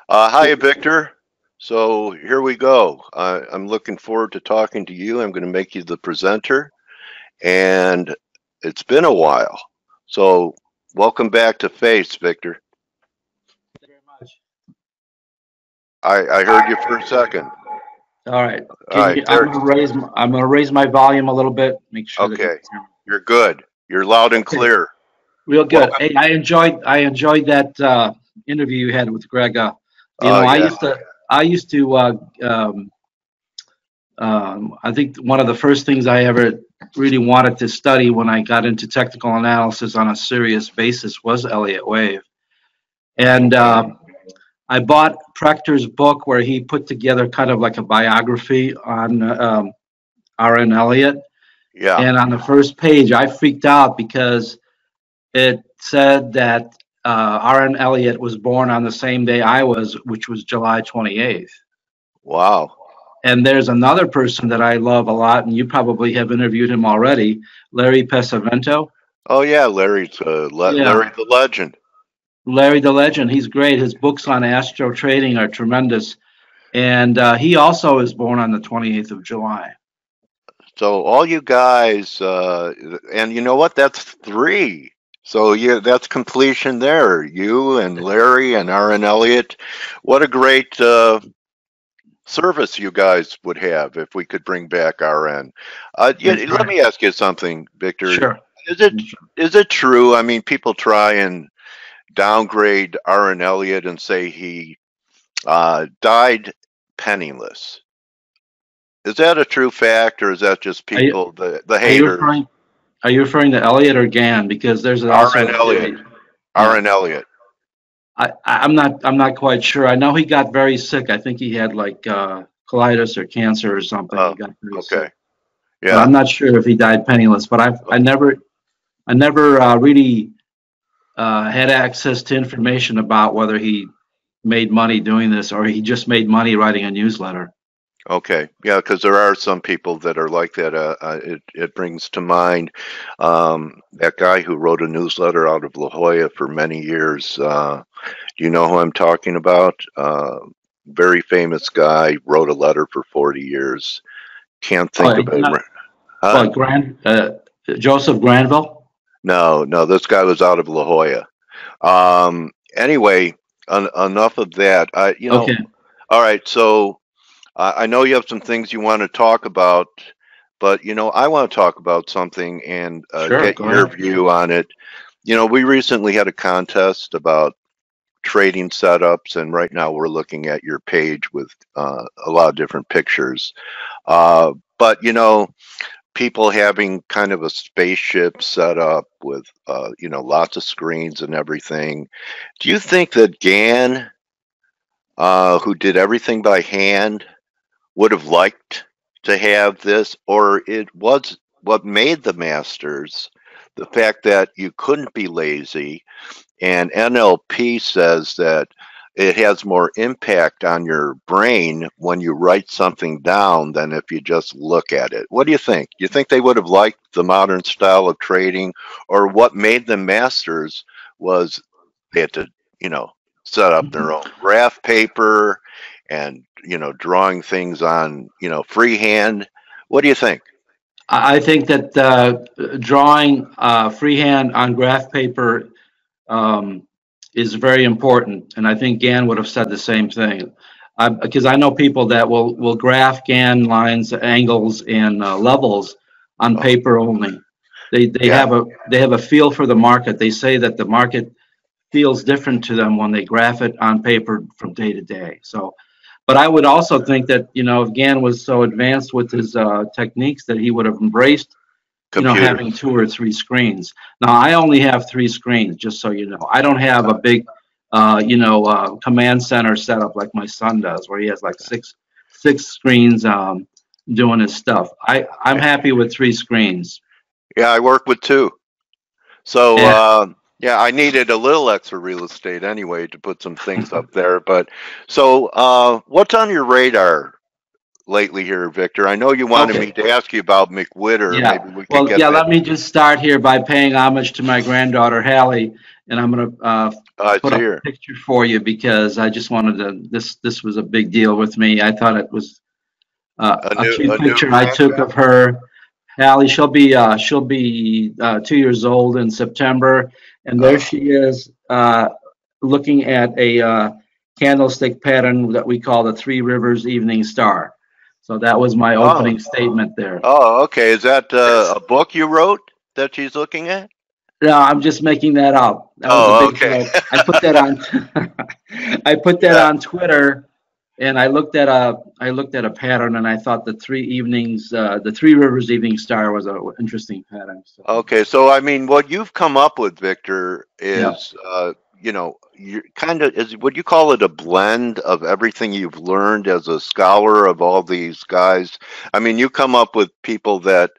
Hi, Victor. So here we go. I'm looking forward to talking to you. I'm going to make you the presenter, and it's been a while. So welcome back to F.A.C.E, Victor. Thank you very much. I heard you for a second. All right. All right, I'm gonna raise my volume a little bit. Make sure that okay. You're good. You're loud and clear. real good. Welcome. Hey, I enjoyed that interview you had with Greg. You know, Oh, I yeah. used to I think one of the first things I ever really wanted to study when I got into technical analysis on a serious basis was Elliott wave, and I bought Prechter's book where he put together kind of like a biography on R.N. Elliott. Yeah. And on the first page, I freaked out because it said that R.N. Elliott was born on the same day I was, which was July 28th. Wow. And there's another person that I love a lot, and you probably have interviewed him already, Larry Pesavento. Oh, yeah. Larry's Larry the legend. Larry the Legend. He's great. His books on astro trading are tremendous. And he also is born on the 28th of July. So all you guys, and you know what? That's three. So yeah, that's completion there. You and Larry and R.N. Elliott. What a great service you guys would have if we could bring back R.N. Yeah, That's let right. me ask you something, Victor. Sure. Is it true? I mean, people try and downgrade R.N. Elliott and say he died penniless. Is that a true fact, or is that just people, the haters? Are you referring to Elliott or Gann? Because there's also R.N. Elliott. R.N. Elliott. I'm not quite sure. I know he got very sick. I think he had like colitis or cancer or something. He got very sick. Yeah. But I'm not sure if he died penniless. But I never really had access to information about whether he made money doing this or he just made money writing a newsletter. Okay, yeah, because there are some people that are like that. It brings to mind that guy who wrote a newsletter out of La Jolla for many years. Do you know who I'm talking about? Very famous guy, wrote a letter for 40 years. Can't think of it. Joseph Granville? No, this guy was out of La Jolla. Anyway, enough of that. Okay. All right, so. I know you have some things you want to talk about, but I want to talk about something and get your view on it. We recently had a contest about trading setups, and right now we're looking at your page with a lot of different pictures. But people having kind of a spaceship set up with lots of screens and everything. Do you think that Gann, who did everything by hand, would have liked to have this, or it was what made the masters, the fact that you couldn't be lazy, and NLP says that it has more impact on your brain when you write something down than if you just look at it. What do you think? You think they would have liked the modern style of trading, or what made them masters was they had to, set up their own graph paper and drawing things on freehand? What do you think? I think that drawing freehand on graph paper is very important, and I think Gann would have said the same thing. Because I know people that will graph Gann lines, angles, and levels on paper only. They have a feel for the market. They say that the market feels different to them when they graph it on paper from day to day. So, but I would also think that if Gann was so advanced with his techniques that he would have embraced having 2 or 3 screens. Now I only have 3 screens, just so you know. I don't have a big command center setup like my son does, where he has like six screens doing his stuff. I'm happy with 3 screens. Yeah, I work with 2. So yeah, I needed a little extra real estate anyway to put some things up there. But so what's on your radar lately here, Victor? I know you wanted me to ask you about McWhitter. Yeah. Maybe we could get that. Let me just start here by paying homage to my granddaughter, Hallie. and I'm going to put up a picture for you because I just wanted to. This was a big deal with me. I thought it was a cute picture I took of her. Hallie, she'll be 2 years old in September, and there she is looking at a candlestick pattern that we call the Three Rivers Evening Star. So that was my opening statement there. Oh, okay. Is that a book you wrote that she's looking at? No, I'm just making that up. That was a big joke. I put that on. I put that on Twitter, and I looked at a pattern, and I thought the Three Rivers Evening Star was an interesting pattern. So. Okay, so I mean, what you've come up with, Victor, is you know, you're kind of, is would you call it a blend of everything you've learned as a scholar of all these guys? I mean, you come up with people that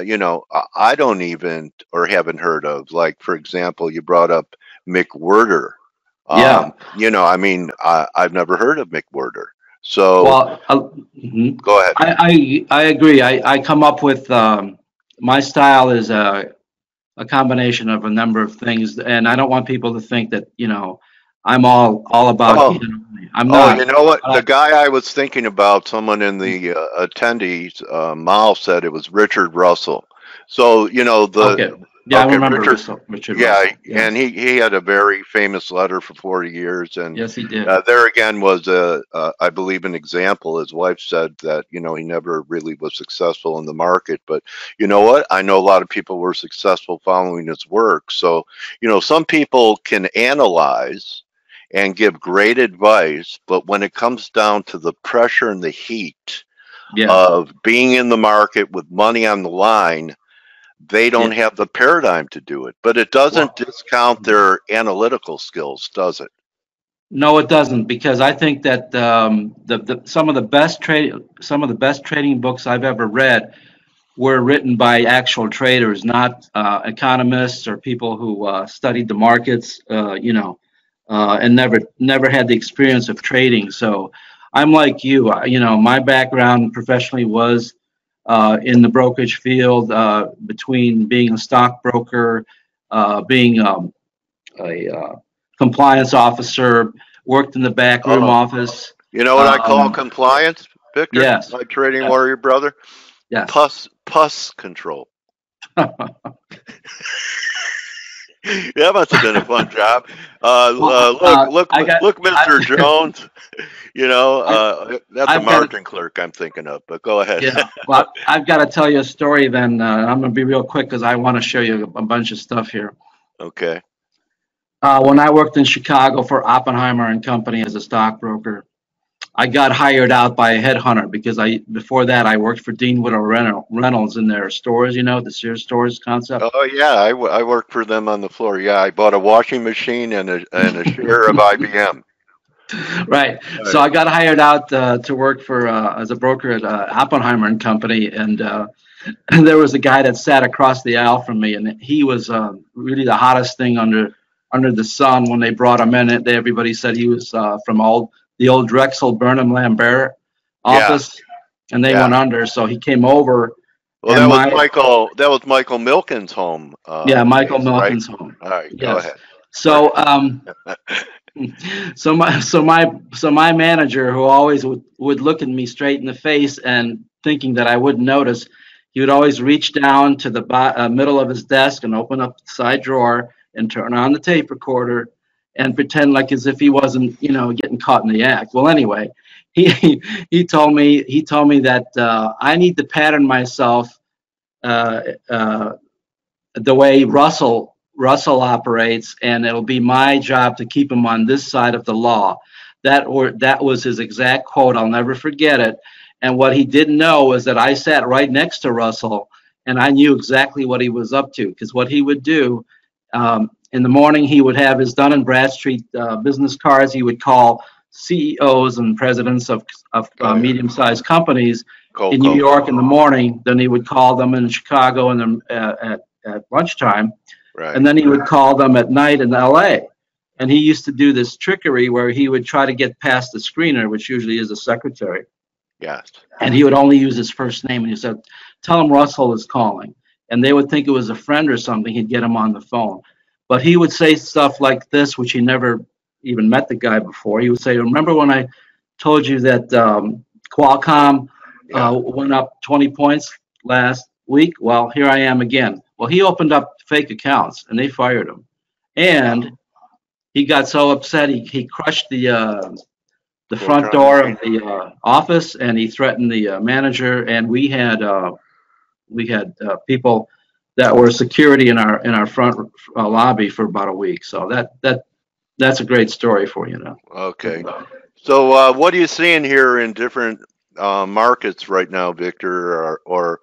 you know, I don't even or haven't heard of. Like, for example, you brought up Mick Werder. You know, I mean, I've never heard of Mick Werder. So, well, go ahead. I agree. I come up with my style is a combination of a number of things, and I don't want people to think that, you know, I'm all about. I'm not. You know what? The guy I was thinking about, someone in the attendees, Mal said it was Richard Russell. So, you know, I remember Richard Russell. Yes. And he had a very famous letter for 40 years. And yes, he did. There again was, I believe, an example. His wife said that, you know, he never really was successful in the market. But you know what? I know a lot of people were successful following his work. So, you know, some people can analyze and give great advice, but when it comes down to the pressure and the heat of being in the market with money on the line, they don't have the paradigm to do it. But it doesn't discount their analytical skills, does it? No, it doesn't, because I think that some of the best trading books I've ever read were written by actual traders, not economists or people who studied the markets, you know. And never had the experience of trading. So I'm like you. You know, my background professionally was in the brokerage field, between being a stockbroker, being a compliance officer, worked in the backroom office. You know what I call compliance, Victor? Yes. My trading warrior brother? Yes. Pus control. That must have been a fun job. Look, Mr. Jones. You know, that's a margin clerk I'm thinking of. But go ahead. Yeah. Well, I've got to tell you a story. Then I'm going to be real quick because I want to show you a bunch of stuff here. Okay. When I worked in Chicago for Oppenheimer and Company as a stockbroker, I got hired out by a headhunter because before that I worked for Dean Widow Reynolds in their stores, you know, the Sears stores concept. Oh yeah, I worked for them on the floor. Yeah, I bought a washing machine and a share of IBM. Right. So I got hired out to work for as a broker at Oppenheimer and Company, and there was a guy that sat across the aisle from me, and he was really the hottest thing under the sun. When they brought him in, everybody said he was from the old Drexel Burnham Lambert office, and they went under. So he came over. Well, that was Michael Milken's home. Michael Milken's home. All right, go ahead. So, so my manager, who always would look at me straight in the face and thinking that I wouldn't notice, he would always reach down to the middle of his desk and open up the side drawer and turn on the tape recorder and pretend like as if he wasn't, you know, getting caught in the act. Well, anyway, he told me that I need to pattern myself the way Russell operates, and it'll be my job to keep him on this side of the law. That was his exact quote. I'll never forget it. And what he didn't know was that I sat right next to Russell, and I knew exactly what he was up to, because what he would do. In the morning, he would have his Dun & Bradstreet business cards. He would call CEOs and presidents of medium-sized companies in New York in the morning. Then he would call them in Chicago at lunchtime. Right. And then he would call them at night in L.A. And he used to do this trickery where he would try to get past the screener, which usually is a secretary. Yes. And he would only use his first name. And he said, "Tell him Russell is calling." And they would think it was a friend or something. He'd get him on the phone. But he would say stuff like this, which he never even met the guy before. He would say, remember when I told you that Qualcomm went up 20 points last week? Well, here I am again. Well, he opened up fake accounts, and they fired him. And he got so upset, he crushed the front door of the office, and he threatened the manager. And we had people that were security in our front lobby for about a week. So that's a great story for you now. Okay. So what are you seeing here in different markets right now, Victor, or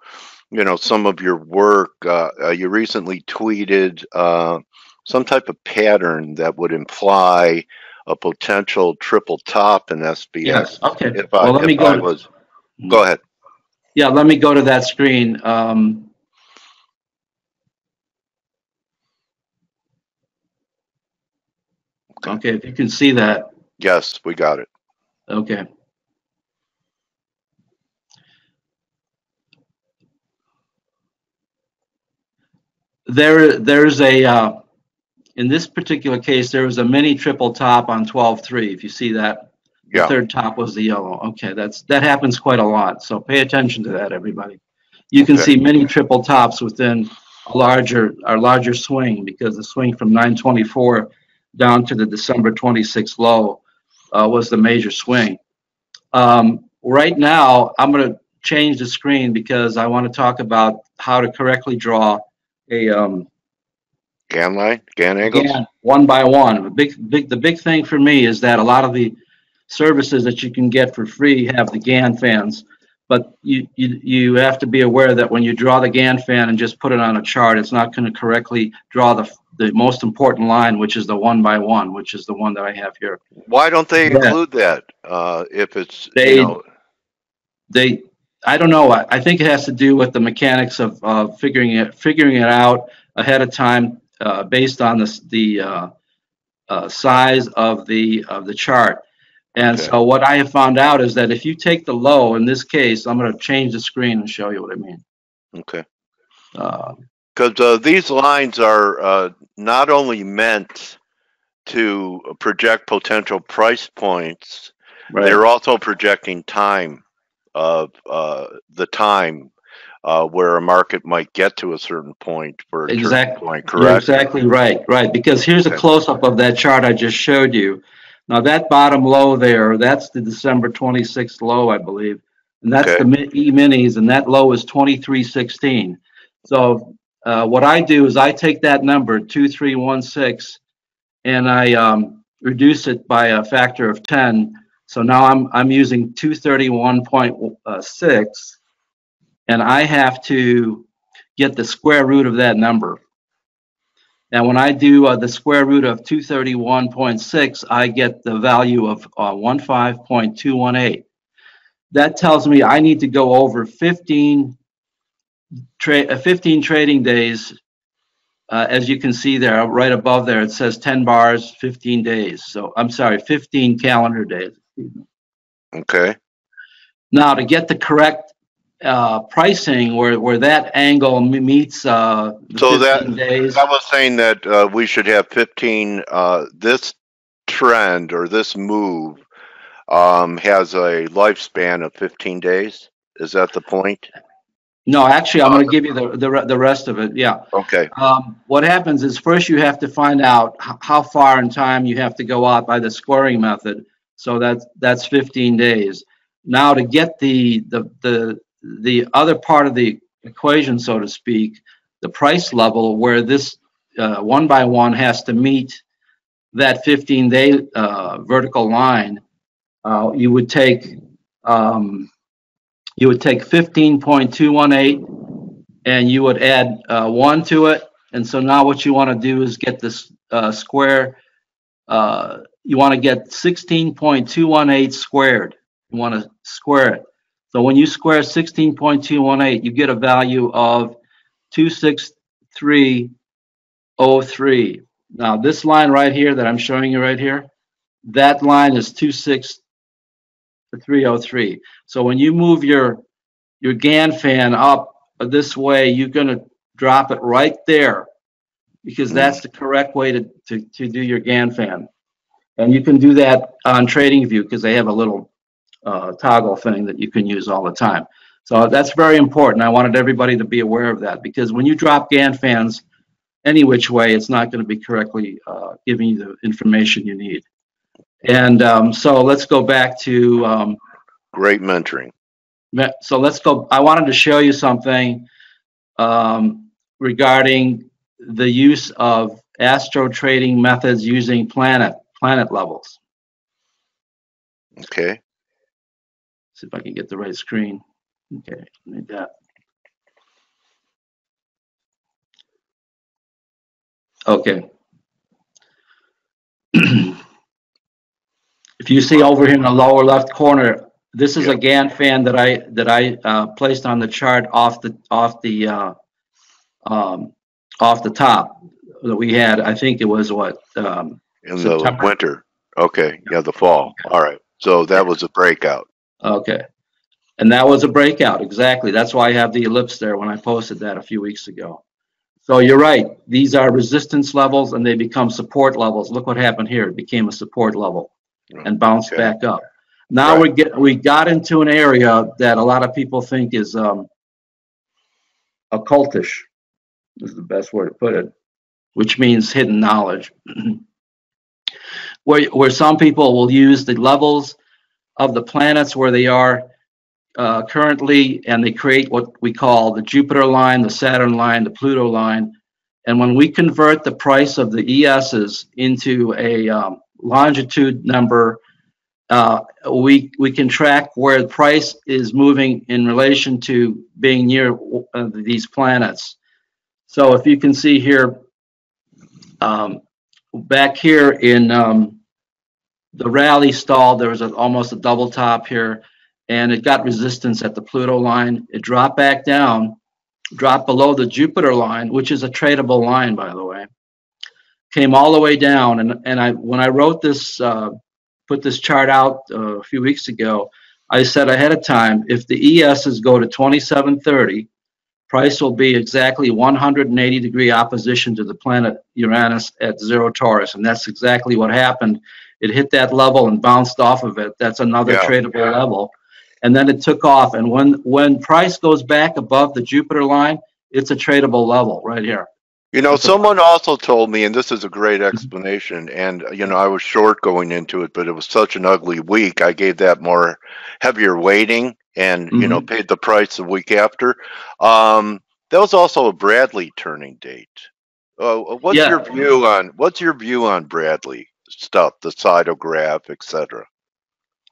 you know, some of your work? You recently tweeted some type of pattern that would imply a potential triple top in SPX. Yes. Okay. Well, let me go. Go ahead. Yeah, let me go to that screen. Okay, if you can see that. Yes, we got it. Okay. There's a in this particular case, there was a mini triple top on 12.3. If you see that, the third top was the yellow. Okay, that happens quite a lot. So pay attention to that, everybody. You can see many triple tops within a larger swing, because the swing from 924 down to the December 26th low was the major swing. Right now, I'm going to change the screen because I want to talk about how to correctly draw a GAN line, GAN angles, one by one. The big thing for me is that a lot of the services that you can get for free have the GAN fans, but you have to be aware that when you draw the GAN fan and just put it on a chart, it's not going to correctly draw the most important line, which is the one by one, which is the one that I have here. Why don't they include that? If it's I don't know. I think it has to do with the mechanics of figuring it out ahead of time based on the size of the chart. And so what I have found out is that if you take the low, in this case, I'm going to change the screen and show you what I mean. Okay. Because these lines are not only meant to project potential price points, they're also projecting time of the time where a market might get to a certain point for a turning point, correct? You're exactly right, because here's a close-up of that chart I just showed you. Now that bottom low there, that's the December 26th low, I believe, and that's the E-minis, and that low is 23.16. So what I do is I take that number 2316 and I reduce it by a factor of 10. So now I'm using 231.6, and I have to get the square root of that number. And when I do the square root of 231.6, I get the value of 15.218. That tells me I need to go over 15 trading days. As you can see there, right above there, it says 10 bars, 15 days. So I'm sorry, 15 calendar days. Okay. Now to get the correct pricing where that angle meets the 15 days. I was saying that we should have 15. This trend or this move has a lifespan of 15 days. Is that the point? No, actually, I'm going to give you the rest of it. Yeah. Okay. What happens is first you have to find out how far in time you have to go out by the squaring method. So that's 15 days. Now to get the other part of the equation, so to speak, the price level where this one by one has to meet that 15-day vertical line, you would take 15.218 and you would add 1 to it. And so now what you want to do is get this square. You want to get 16.218 squared. You want to square it. So when you square 16.218, you get a value of 263.03. Now this line right here that I'm showing you right here, that line is 263.03. So when you move your GAN fan up this way, you're going to drop it right there. because that's the correct way to do your Gann fan. And you can do that on TradingView because they have a little toggle thing that you can use all the time. So that's very important. I wanted everybody to be aware of that, because when you drop Gann fans any which way, it's not going to be correctly giving you the information you need. And so let's go back to great mentoring. So let's go. I wanted to show you something regarding the use of astro trading methods using planet levels. Okay. See if I can get the right screen. Okay, need that. Okay. If you see over here in the lower left corner, this is a Gann fan that I placed on the chart off the top that we had. I think it was what in September? The winter. Okay, yeah, the fall. All right. So that was a breakout. Okay. And that was a breakout, exactly. That's why I have the ellipse there when I posted that a few weeks ago. So you're right. These are resistance levels and they become support levels. Look what happened here. It became a support level and bounced back up. Now we got into an area that a lot of people think is occultish. This is the best word to put it, which means hidden knowledge. Where some people will use the levels of the planets where they are currently, and they create what we call the Jupiter line, the Saturn line, the Pluto line. And when we convert the price of the ESs into a longitude number, we can track where the price is moving in relation to being near these planets. So if you can see here, back here in the rally stall, there was almost a double top here, and it got resistance at the Pluto line. It dropped back down, dropped below the Jupiter line, which is a tradable line, by the way. Came all the way down, and when I wrote this, put this chart out a few weeks ago, I said ahead of time, if the ESs go to 2730, price will be exactly 180-degree opposition to the planet Uranus at 0 Taurus, and that's exactly what happened. It hit that level and bounced off of it. That's another tradable level. And then it took off. And when price goes back above the Jupiter line, it's a tradable level right here. You know, someone also told me, and this is a great explanation, and, you know, I was short going into it, but it was such an ugly week. I gave that more heavier weighting and, you know, paid the price the week after. That was also a Bradley turning date. What's your view on Bradley stuff, the cytograph, etc.?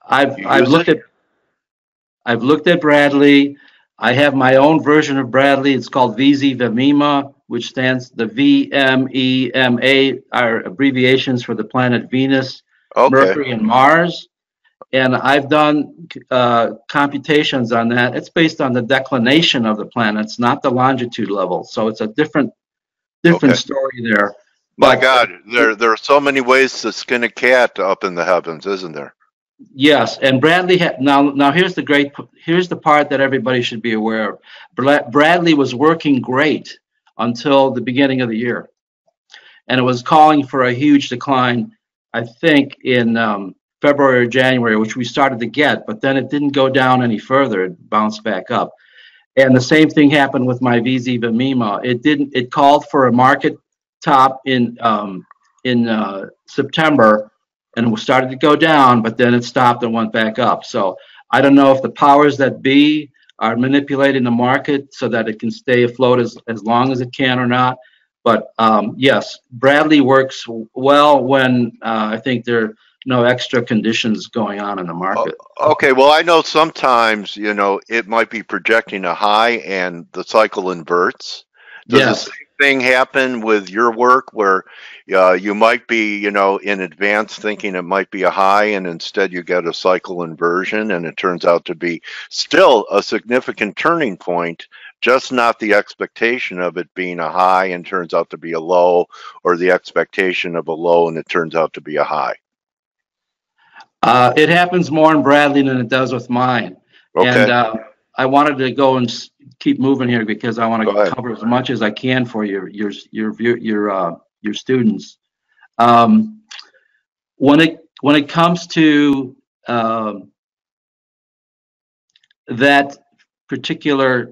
I've looked at Bradley. I have my own version of Bradley. It's called VMEMA, which stands, the VMEMA are abbreviations for the planet Venus, Mercury, and Mars. And I've done computations on that. It's based on the declination of the planets, not the longitude level. So it's a different story there. My God, there are so many ways to skin a cat up in the heavens, isn't there? Yes, and Bradley now here's the part that everybody should be aware of. Bradley was working great until the beginning of the year, and it was calling for a huge decline, I think, in February or January, which we started to get, but then it didn't go down any further. It bounced back up, and the same thing happened with my VMEMA. It called for a market top in September. And it started to go down, but then it stopped and went back up. So I don't know if the powers that be are manipulating the market so that it can stay afloat as long as it can or not. But yes, Bradley works well when I think there are no extra conditions going on in the market. Okay, well, I know sometimes, you know, it might be projecting a high and the cycle inverts. Does the same thing happen with your work where you might be, you know, in advance thinking it might be a high and instead you get a cycle inversion and it turns out to be still a significant turning point, just not the expectation of it being a high and turns out to be a low, or the expectation of a low and it turns out to be a high? It happens more in Bradley than it does with mine. Okay. And I wanted to go and keep moving here because I want to cover as much as I can for your students. When it comes to that particular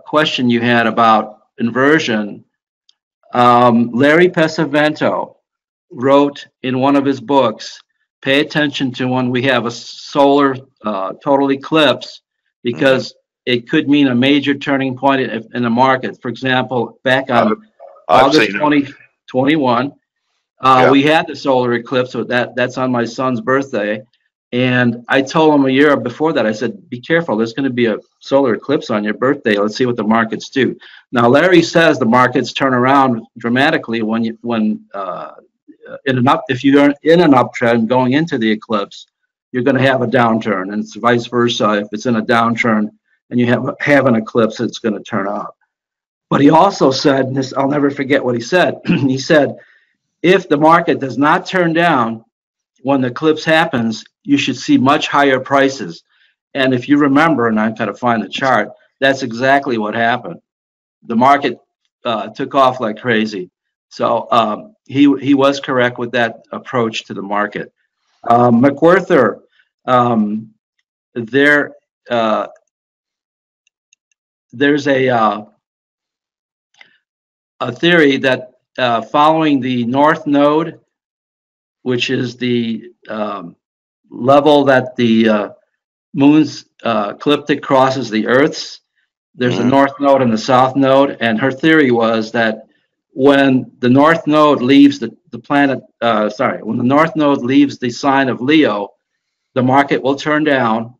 question you had about inversion, Larry Pesavento wrote in one of his books, pay attention to when we have a solar total eclipse, because it could mean a major turning point in the market. For example, back on August 2021, we had the solar eclipse, so that's on my son's birthday. And I told him a year before that, I said, be careful, there's going to be a solar eclipse on your birthday. Let's see what the markets do. Now, Larry says the markets turn around dramatically if you're in an uptrend going into the eclipse, you're going to have a downturn, and it's vice versa. If it's in a downturn and you have an eclipse, it's going to turn up. But he also said, and this, I'll never forget what he said. He said, if the market does not turn down when the eclipse happens, you should see much higher prices. And if you remember, and I've got to find the chart, that's exactly what happened. The market took off like crazy. So he was correct with that approach to the market. McWhirter, there's a theory that following the north node, which is the level that the moon's ecliptic crosses the Earth's, there's a north node and the south node, and her theory was that when the north node leaves when the north node leaves the sign of Leo, the market will turn down,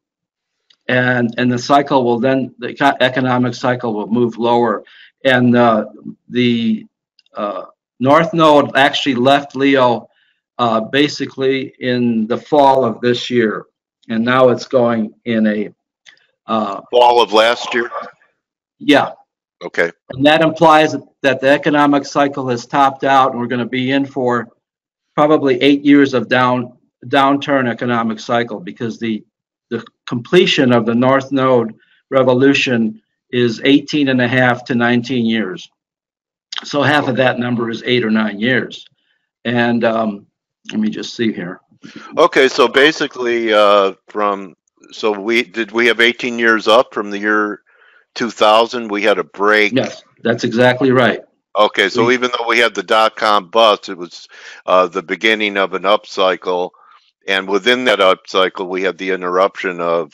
and the cycle will then, the economic cycle will move lower. And the north node actually left Leo basically in the fall of this year, and now it's going in a fall of last year. Yeah. Okay. And that implies that the economic cycle has topped out, and we're going to be in for probably 8 years of downturn economic cycle, because the completion of the North Node revolution is 18.5 to 19 years. So half of that number is 8 or 9 years. And let me just see here. Okay, so basically we have 18 years up from the year 2000. We had a break. Yes, that's exactly right. Okay, so even though we had the dot-com bust, it was the beginning of an upcycle, and within that upcycle, we had the interruption of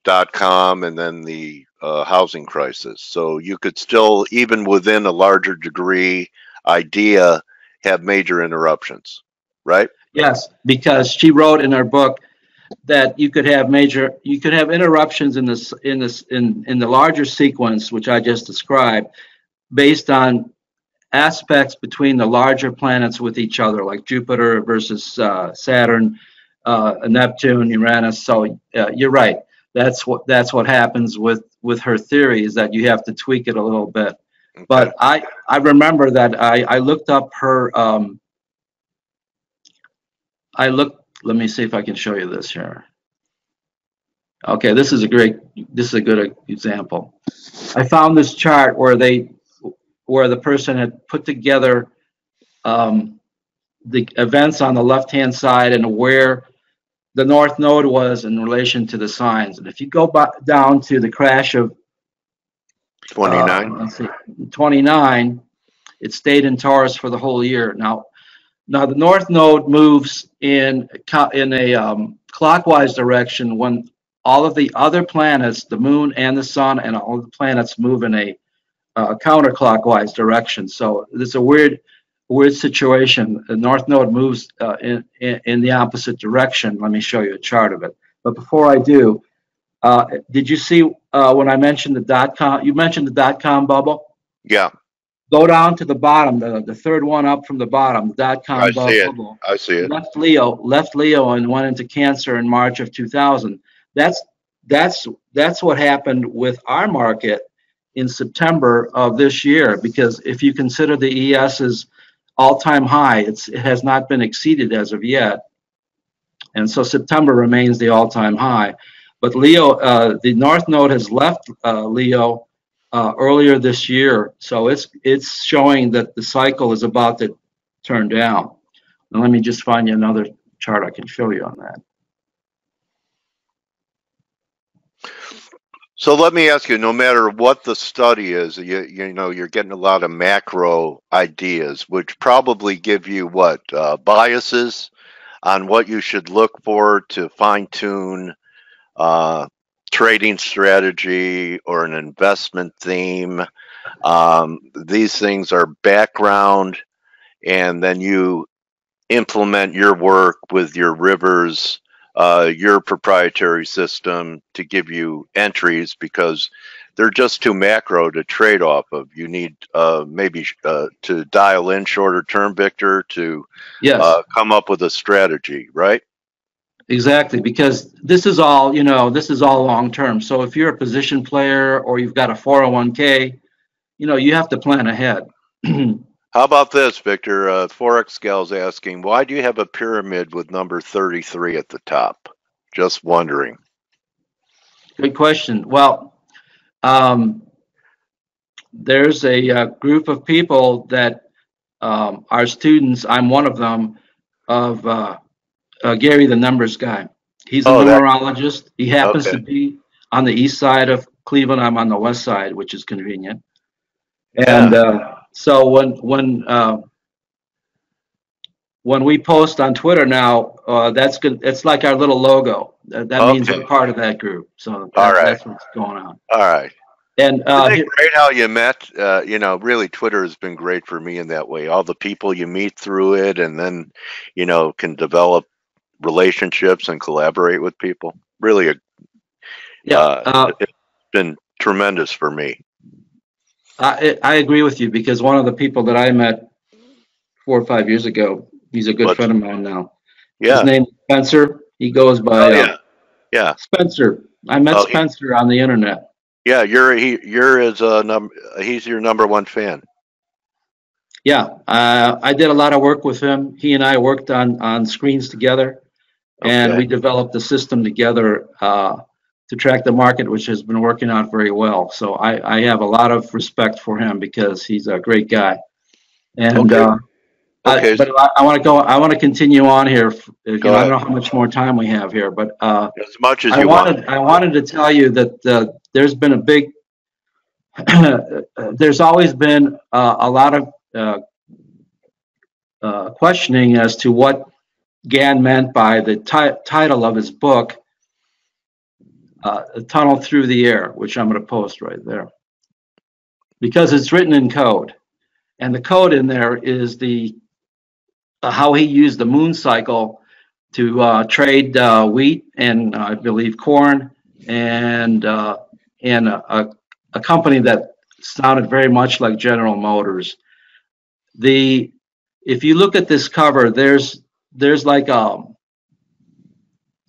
dot-com and then the housing crisis. So you could still, even within a larger degree idea, have major interruptions, right? Yes, because she wrote in her book that you could have interruptions in the larger sequence, which I just described, based on aspects between the larger planets with each other, like Jupiter versus Saturn, Neptune, Uranus. So you're right. That's what happens with her theory, is that you have to tweak it a little bit. Okay. But I remember that I looked up her. Let me see if I can show you this here. Okay, this is a good example. I found this chart where the person had put together the events on the left-hand side and where the North Node was in relation to the signs. And if you go down to the crash of 29, it stayed in Taurus for the whole year. Now the North Node moves in a clockwise direction when all of the other planets, the moon and the sun and all the planets, move in a counterclockwise direction. So it's a weird situation. The North Node moves in the opposite direction. Let me show you a chart of it. But before I do, did you see when I mentioned the dot-com? You mentioned the dot-com bubble? Yeah. Go down to the bottom, the third one up from the bottom, the dot-com bubble. I see it. Left Leo and went into Cancer in March of 2000. That's what happened with our market in September of this year, because if you consider the ES's all-time high, it has not been exceeded as of yet, and so September remains the all-time high. But Leo, the North Node has left Leo earlier this year, so it's showing that the cycle is about to turn down. Now let me just find you another chart I can show you on that. So let me ask you, no matter what the study is, you know, you're getting a lot of macro ideas, which probably give you what, biases on what you should look for to fine-tune trading strategy or an investment theme. These things are background, and then you implement your work with your rivers, your proprietary system to give you entries, because they're just too macro to trade off of. You need maybe to dial in shorter term, Victor, to come up with a strategy, right? Exactly, because this is all, you know, this is all long term. So if you're a position player or you've got a 401k, you know, you have to plan ahead. How about this, Victor? Forex Gal's asking, why do you have a pyramid with number 33 at the top? Just wondering. Good question. Well, there's a group of people that are students. I'm one of them, of Gary, the numbers guy. He's a numerologist. He happens to be on the east side of Cleveland. I'm on the west side, which is convenient. And so when we post on Twitter now, that's good. It's like our little logo. That means we're part of that group. So that's what's going on. All right. And isn't it great how you met? You know, really, Twitter has been great for me in that way. All the people you meet through it, and then, you know, can develop relationships and collaborate with people. Really, it's been tremendous for me. I agree with you, because one of the people that I met 4 or 5 years ago, he's a good friend of mine now. Yeah. His name is Spencer. He goes by Spencer. I met Spencer on the internet. Yeah, he's your number one fan. Yeah, I did a lot of work with him. He and I worked on screens together, and we developed a system together to track the market, which has been working out very well. So I have a lot of respect for him, because he's a great guy. And but I want to go. I want to continue on here. I don't know how much more time we have here, but as much as you want. I wanted to tell you that there's been a big. There's always been a lot of questioning as to what Gann meant by the title of his book, "A Tunnel Through the Air," which I'm going to post right there, because it's written in code, and the code in there is the how he used the moon cycle to trade wheat and I believe corn, and a company that sounded very much like General Motors. If you look at this cover, there's like a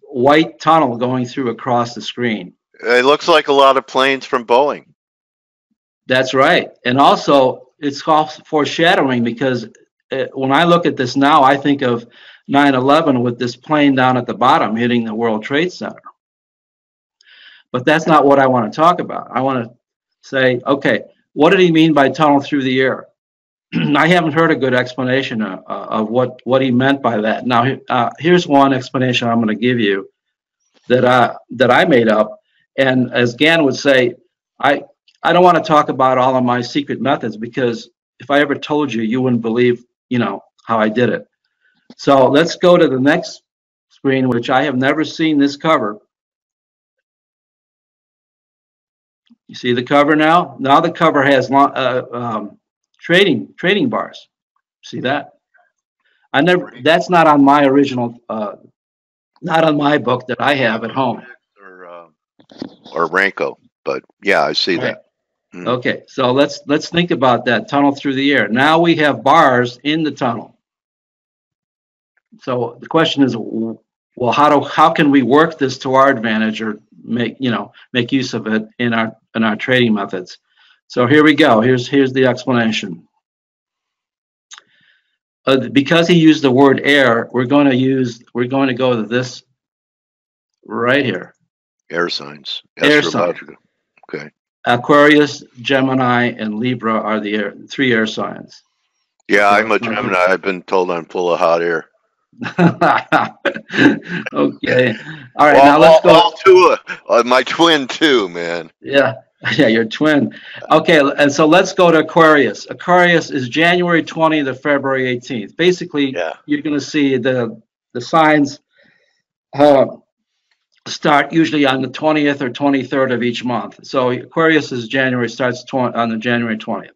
white tunnel going through across the screen. It looks like a lot of planes from Boeing. That's right, and also it's called foreshadowing, because when I look at this now, I think of 9/11 with this plane down at the bottom hitting the World Trade Center. But that's not what I want to talk about. I want to say, okay, what did he mean by tunnel through the air? I haven't heard a good explanation of what he meant by that. Now, here's one explanation I'm going to give you that I made up. And as Gann would say, I don't want to talk about all of my secret methods, because if I ever told you, you wouldn't believe, you know, how I did it. So let's go to the next screen, which I have never seen this cover. You see the cover now? Now the cover has trading bars. See that? That's not on my original, not on my book that I have at home. Or Ranko, but yeah, I see that. Okay, so let's think about that tunnel through the air. Now we have bars in the tunnel. So the question is, well, how can we work this to our advantage, or make use of it in our trading methods? So here we go. Here's the explanation. Because he used the word air, we're going to go to this right here. Air signs. Air signs. Okay. Aquarius, Gemini, and Libra are the 3 air signs. Yeah, I'm a Gemini. I've been told I'm full of hot air. Okay. All right. Well, now let's go. All two, my twin too, man. Yeah. Yeah, your twin. Okay, and so let's go to Aquarius. Aquarius is January 20th to February 18th. Basically, you're going to see the signs start usually on the 20th or 23rd of each month. So Aquarius is January, starts on the January 20th.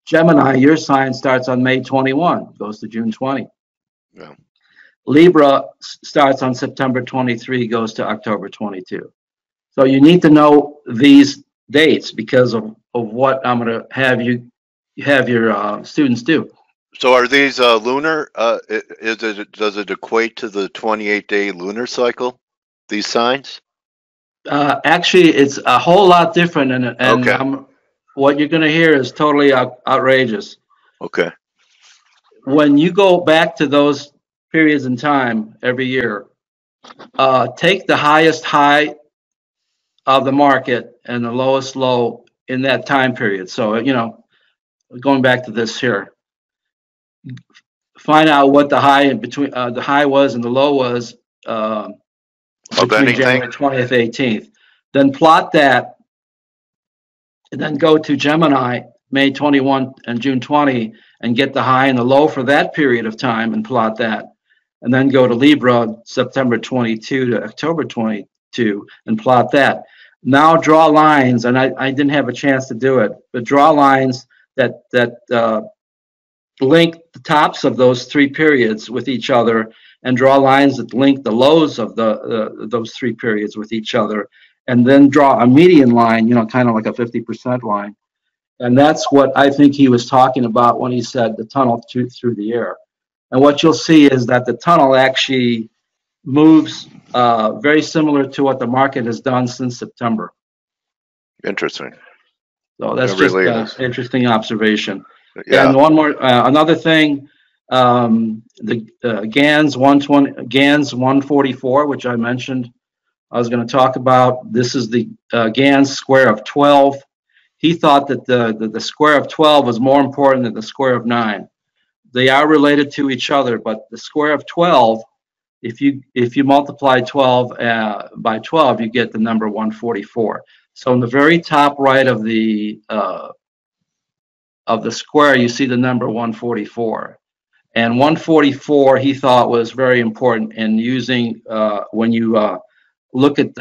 Gemini, your sign starts on May 21, goes to June 20. Yeah. Libra starts on September 23, goes to October 22. So you need to know these dates because of what I'm going to have your students do. So are these lunar? Does it equate to the 28-day lunar cycle? These signs? Actually, it's a whole lot different, and what you're going to hear is totally outrageous. Okay. When you go back to those periods in time every year, take the highest high of the market and the lowest low in that time period. So, you know, going back to this here, find out what the high in between the high was and the low was between January 20th, 18th. Then plot that, and then go to Gemini, May 21 and June 20, and get the high and the low for that period of time and plot that. And then go to Libra, September 22 to October 22, and plot that. Now draw lines, and I didn't have a chance to do it, but draw lines that link the tops of those 3 periods with each other, and draw lines that link the lows of those 3 periods with each other, and then draw a median line, you know, kind of like a 50% line. And that's what I think he was talking about when he said the tunnel through the air. And what you'll see is that the tunnel actually moves very similar to what the market has done since September. Interesting. So that's just an interesting observation. Yeah. And one more, another thing, the Ganz 144, which I mentioned, I was going to talk about. This is the Ganz Square of 12. He thought that the square of 12 was more important than the square of 9. They are related to each other, but the square of 12, if you multiply 12 by 12, you get the number 144. So in the very top right of the square, you see the number 144. And 144 he thought was very important in using when you look at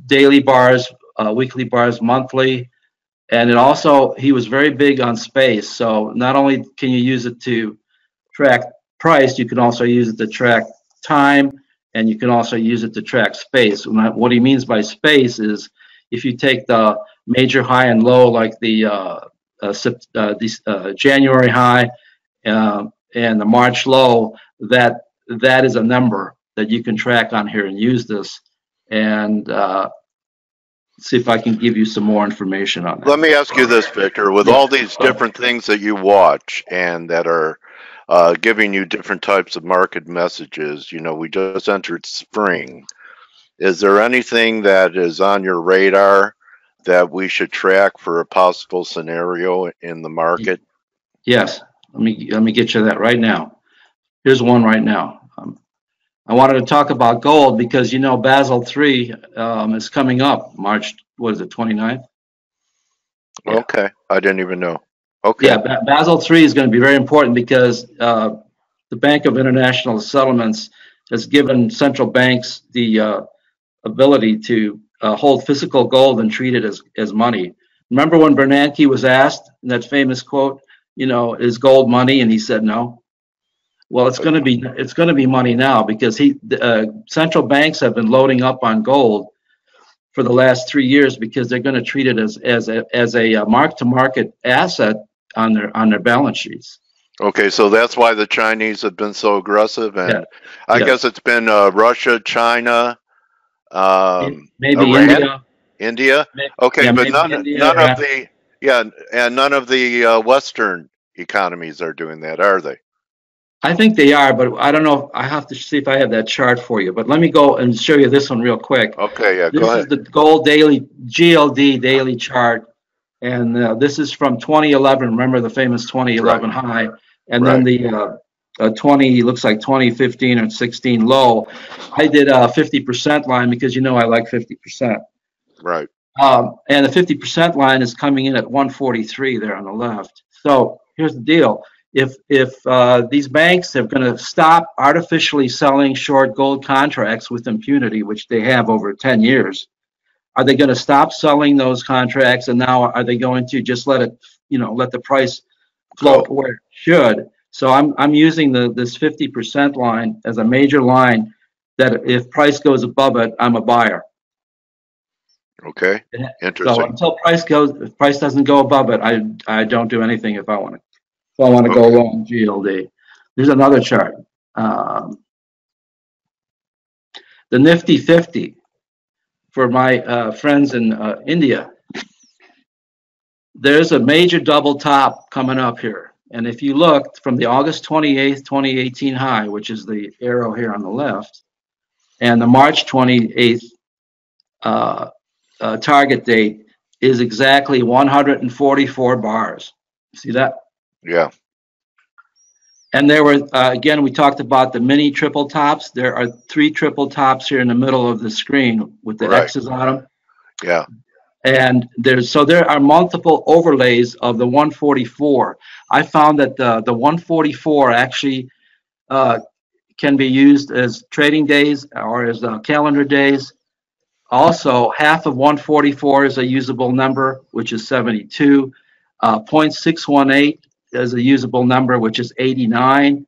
daily bars, weekly bars, monthly. And it also, he was very big on space. So not only can you use it to track price, you can also use it to track time, and you can also use it to track space. What he means by space is if you take the major high and low, like the January high and the March low, that is a number that you can track on here and use this. And see if I can give you some more information on that. Let me ask you this, Victor. With all these different things that you watch and that are giving you different types of market messages, you know, we just entered spring. Is there anything that is on your radar that we should track for a possible scenario in the market? Yes. Let me get you that right now. Here's one right now. I wanted to talk about gold because, you know, Basil 3 is coming up March, what is it, 29th? Yeah. Okay. I didn't even know. Okay. Yeah, Basil 3 is going to be very important because the Bank of International Settlements has given central banks the ability to hold physical gold and treat it as money. Remember when Bernanke was asked in that famous quote, you know, is gold money? And he said no. Well, it's going to be money now because central banks have been loading up on gold for the last 3 years because they're going to treat it as a mark-to-market asset on their balance sheets. Okay, so that's why the Chinese have been so aggressive, and I guess it's been Russia, China, maybe Iran, India. Okay, but none of the Western economies are doing that, are they? I think they are, but I don't know. I have to see if I have that chart for you. But let me go and show you this one real quick. Okay, yeah, This go ahead. is the gold daily GLD daily chart, and this is from 2011. Remember the famous 2011 high, and then the 20 looks like 2015 or 16 low. I did a 50% line because you know I like 50%. Right. And the 50% line is coming in at 143 there on the left. So here's the deal. If these banks are going to stop artificially selling short gold contracts with impunity, which they have over 10 years, are they going to stop selling those contracts? And now are they going to just let it, let the price float where it should? So I'm using this 50% line as a major line that if price goes above it, I'm a buyer. Okay. Interesting. So until if price doesn't go above it, I don't do anything if I want to. So I want to go long GLD. There's another chart. The Nifty 50 for my friends in India. There's a major double top coming up here. And if you look from the August 28th, 2018 high, which is the arrow here on the left, and the March 28th target date is exactly 144 bars. See that? Yeah. And there were, again, we talked about the mini triple tops. There are 3 triple tops here in the middle of the screen with the X's on them. Yeah. And there are multiple overlays of the 144. I found that the 144 actually can be used as trading days or as calendar days. Also, half of 144 is a usable number, which is 72. 0.618 is a usable number, which is 89.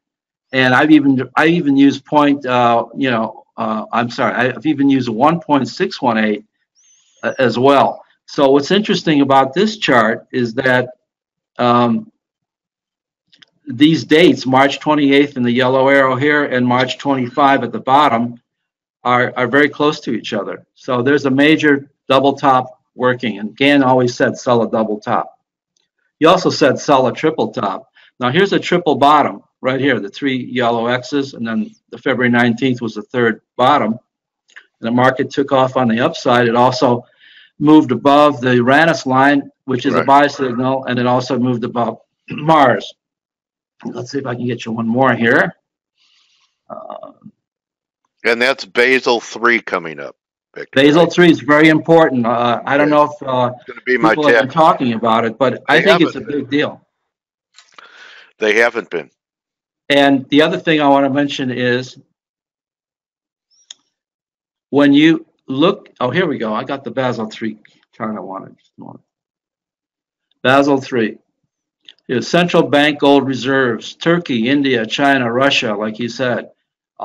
And I've even used I've even used 1.618 as well. So what's interesting about this chart is that these dates, March 28th in the yellow arrow here and March 25 at the bottom, are very close to each other. So there's a major double top working. And Gann always said sell a double top. He also said sell a triple top. Now here's a triple bottom right here, the 3 yellow X's, and then the February 19th was the 3rd bottom. And the market took off on the upside. It also moved above the Uranus line, which is a buy signal, and it also moved above Mars. Let's see if I can get you one more here. And that's Basil 3 coming up, Victor. Basil 3 is very important. I don't know if people have been talking about it, but I think it's a big deal. They haven't been. And the other thing I want to mention is when you look, here we go. I got the Basil 3 chart I wanted. Basil 3. Here's central bank gold reserves, Turkey, India, China, Russia, like you said.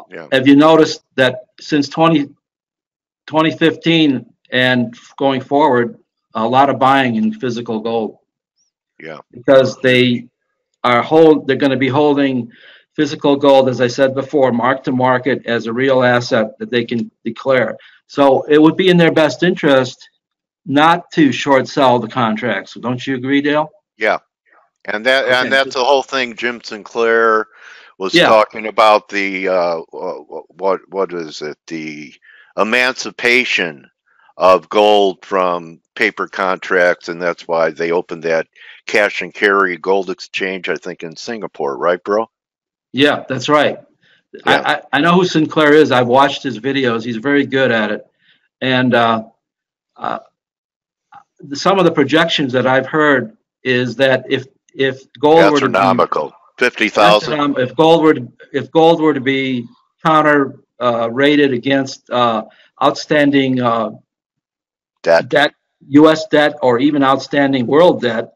Yeah. Have you noticed that since 2015 and going forward, a lot of buying in physical gold? Yeah. Because they're going to be holding physical gold, as I said before, mark to market as a real asset that they can declare. So it would be in their best interest not to short sell the contracts. Don't you agree, Dale? Yeah. And that's the whole thing Jim Sinclair was talking about, the what is it, the emancipation of gold from paper contracts, and that's why they opened that cash and carry gold exchange, I think, in Singapore, right, bro? Yeah, that's right. Yeah. I know who Sinclair is. I've watched his videos. He's very good at it. And some of the projections that I've heard is that if gold were to be 50,000, if gold were to be counter rated against outstanding debt, U.S. debt, or even outstanding world debt,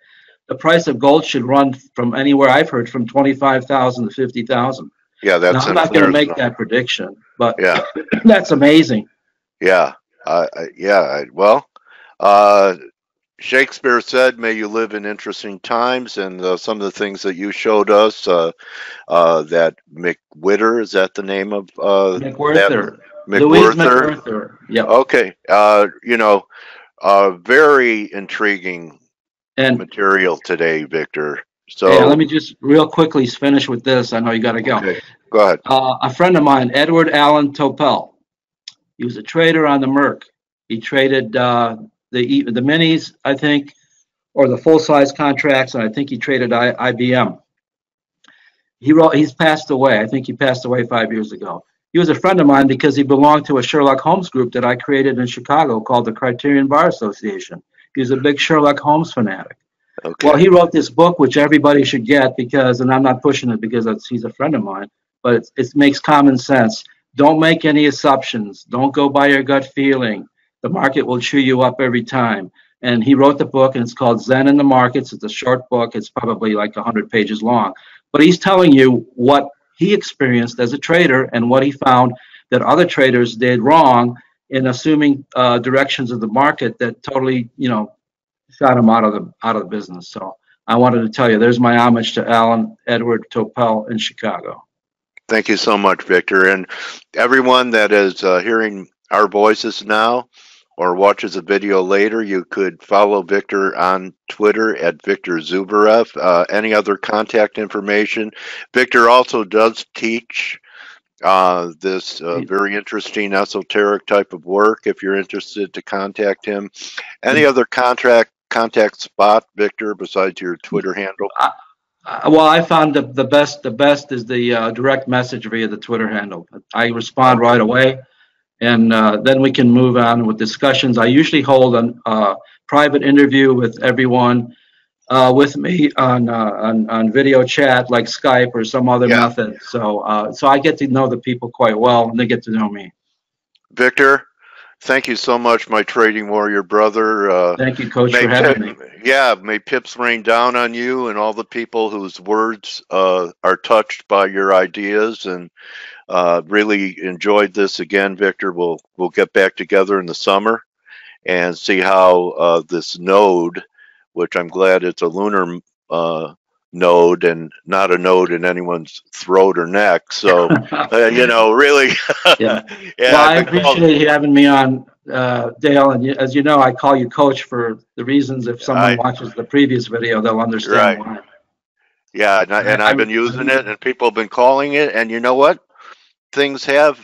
the price of gold should run from anywhere, I've heard, from 25,000 to 50,000. Yeah, that's. Now, I'm not going to make that prediction, but yeah, that's amazing. Yeah, well, Shakespeare said, "May you live in interesting times," and some of the things that you showed us, that McWhirter, is that the name of McWhirter? Louise McWhirter. Yeah. Okay. Very intriguing material today, Victor. So hey, let me just real quickly finish with this. I know you got to go. Okay, go ahead. A friend of mine, Edward Allen Topel, he was a trader on the Merc. He traded the minis, I think, or the full size contracts, and I think he traded IBM. He's passed away. I think he passed away 5 years ago. He was a friend of mine because he belonged to a Sherlock Holmes group that I created in Chicago called the Criterion Bar Association. He was a big Sherlock Holmes fanatic. Okay. Well, he wrote this book, which everybody should get because, and I'm not pushing it because he's a friend of mine, but it makes common sense. Don't make any assumptions. Don't go by your gut feeling. The market will chew you up every time. And he wrote the book, and it's called Zen in the Markets. It's a short book. It's probably like 100 pages long. But he's telling you what he experienced as a trader and what he found that other traders did wrong in assuming directions of the market that totally, shot him out of the business. So I wanted to tell you, there's my homage to Alan Edward Topel in Chicago. Thank you so much, Victor. And everyone that is hearing our voices now or watches a video later, you could follow Victor on Twitter at Victor Zubarev. Any other contact information? Victor also does teach this very interesting esoteric type of work. If you're interested to contact him, any other contact spot, Victor, besides your Twitter handle? Well, I found the best is the direct message via the Twitter handle. I respond right away, and then we can move on with discussions. I usually hold a private interview with everyone with me on video chat like Skype or some other method. So I get to know the people quite well, and they get to know me. Victor, thank you so much, my trading warrior brother. Thank you, Coach, for having me. Yeah, may pips rain down on you and all the people whose words are touched by your ideas. And really enjoyed this again, Victor. We'll get back together in the summer and see how this node, which I'm glad it's a lunar node and not a node in anyone's throat or neck. So, really. Yeah. Well, I appreciate you having me on, Dale. And as you know, I call you Coach for the reasons if someone watches the previous video, they'll understand why. Yeah, and I've been using it, and people have been calling it, and you know what? Things have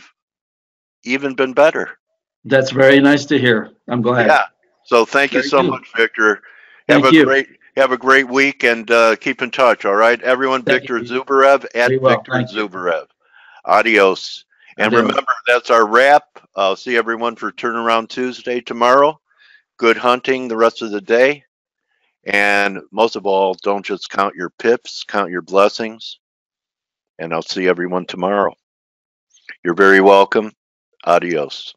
even been better. That's very nice to hear. I'm glad. Yeah. So thank you so much, Victor. Have a great week, and keep in touch. All right, everyone. Victor Zubarev at Victor Zubarev. Adios. And remember, that's our wrap. I'll see everyone for Turnaround Tuesday tomorrow. Good hunting the rest of the day. And most of all, don't just count your pips, count your blessings. And I'll see everyone tomorrow. You're very welcome. Adios.